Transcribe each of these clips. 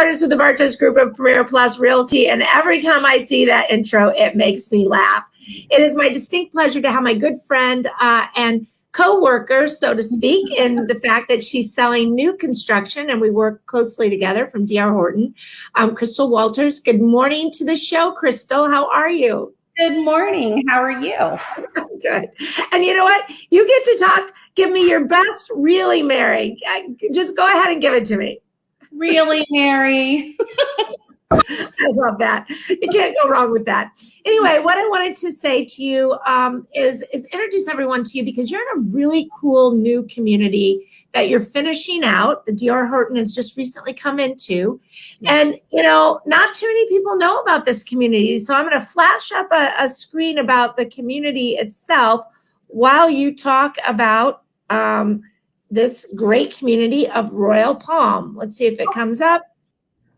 Bartos with the Bartos Group of Premier Plus Realty, and every time I see that intro, it makes me laugh. It is my distinct pleasure to have my good friend and co-worker, so to speak, in the fact that she's selling new construction, and we work closely together from DR Horton, Crystal Walters. Good morning to the show, Crystal. How are you? Good morning. How are you? Good. And you know what? You get to talk. Give me your best, really, Mary. Just go ahead and give it to me. Really, Mary? I love that. You can't go wrong with that. Anyway, what I wanted to say to you is introduce everyone to you because you're in a really cool new community that you're finishing out. The DR Horton has just recently come into. Yeah. And, you know, not too many people know about this community. So I'm going to flash up a screen about the community itself while you talk about this great community of Royal Palm. Let's see if it comes up.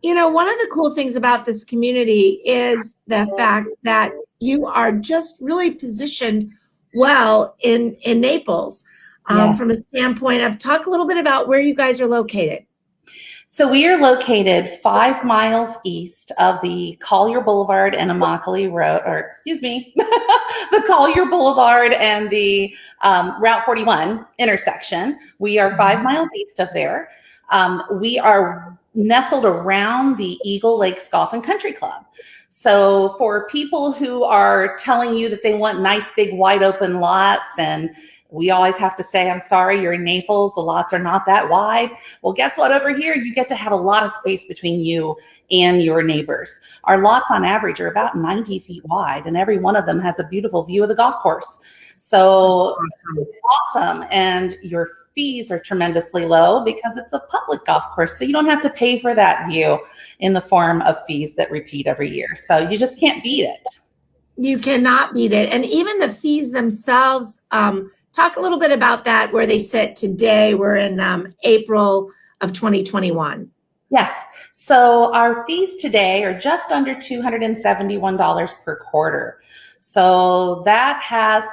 You know, one of the cool things about this community is the fact that you are just really positioned well in Naples from a standpoint of talk a little bit about where you guys are located. So we are located 5 miles east of the Collier Boulevard and Immokalee Road, or excuse me, the Collier Boulevard and the Route 41 intersection. We are 5 miles east of there. We are nestled around the Eagle Lakes Golf and Country Club. So for people who are telling you that they want nice, big, wide open lots, and we always have to say, I'm sorry, you're in Naples, the lots are not that wide. Well, guess what? Over here, you get to have a lot of space between you and your neighbors. Our lots on average are about 90 feet wide, and every one of them has a beautiful view of the golf course. So it's awesome. And your fees are tremendously low because it's a public golf course. So you don't have to pay for that view in the form of fees that repeat every year. So you just can't beat it. You cannot beat it. And even the fees themselves, talk a little bit about that, where they sit today. We're in April of 2021. Yes. So our fees today are just under $271 per quarter. So that has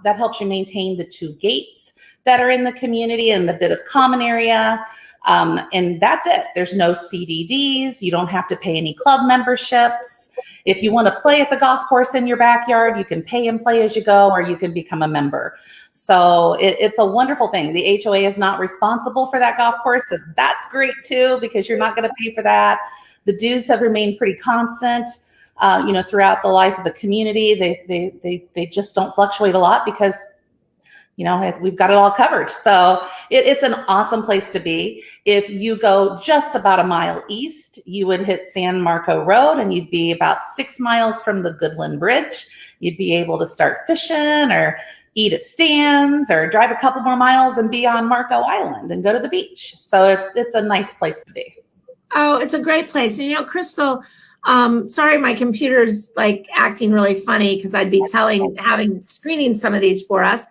that helps you maintain the 2 gates that are in the community and the bit of common area. And that's it. There's no CDDs. You don't have to pay any club memberships. If you want to play at the golf course in your backyard, you can pay and play as you go, or you can become a member. So it's a wonderful thing. The HOA is not responsible for that golf course. So that's great too, because you're not going to pay for that. The dues have remained pretty constant, throughout the life of the community. They just don't fluctuate a lot because we've got it all covered. So it's an awesome place to be. If you go just about a mile east, you would hit San Marco Road and you'd be about 6 miles from the Goodland Bridge. You'd be able to start fishing or eat at Stan's or drive a couple more miles and be on Marco Island and go to the beach. So it's a nice place to be. Oh, it's a great place. And, Crystal, sorry, my computer's like acting really funny because I'd be screening some of these for us.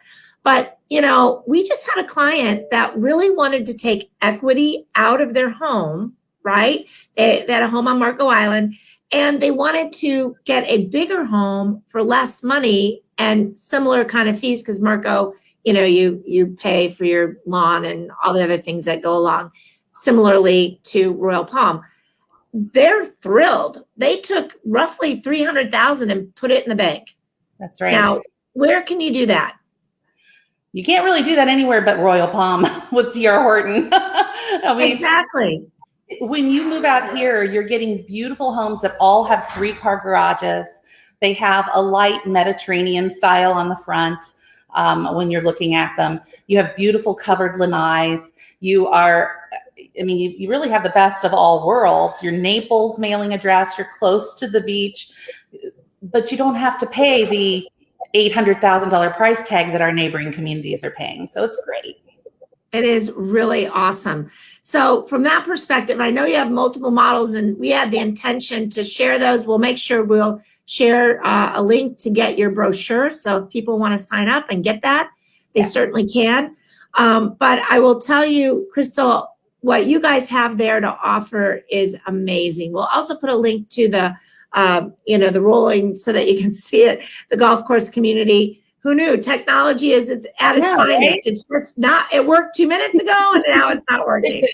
But, we just had a client that really wanted to take equity out of their home, right? They had a home on Marco Island, and they wanted to get a bigger home for less money and similar kind of fees because Marco, you pay for your lawn and all the other things that go along, similarly to Royal Palm. They're thrilled. They took roughly $300,000 and put it in the bank. That's right. Now, where can you do that? You can't really do that anywhere but Royal Palm with DR Horton. Exactly. When you move out here, you're getting beautiful homes that all have 3-car garages. They have a light Mediterranean style on the front when you're looking at them. You have beautiful covered lanais. You really have the best of all worlds. Your Naples mailing address, you're close to the beach, but you don't have to pay the $800,000 price tag that our neighboring communities are paying. So it's great. It is really awesome. So from that perspective, I know you have multiple models and we had the intention to share those. We'll make sure we'll share a link to get your brochure. So if people want to sign up and get that, they certainly can. But I will tell you, Crystal, what you guys have there to offer is amazing. We'll also put a link to the rolling so that you can see it, the golf course community. Who knew technology is at its finest? Right? It's just not, it worked 2 minutes ago and now it's not working.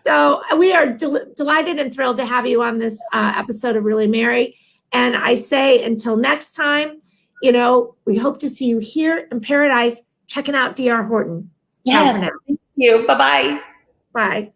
So we are delighted and thrilled to have you on this episode of Really Mary. And I say until next time, we hope to see you here in paradise checking out DR Horton. Ciao for Yes, now. thank you. Bye-bye. Bye.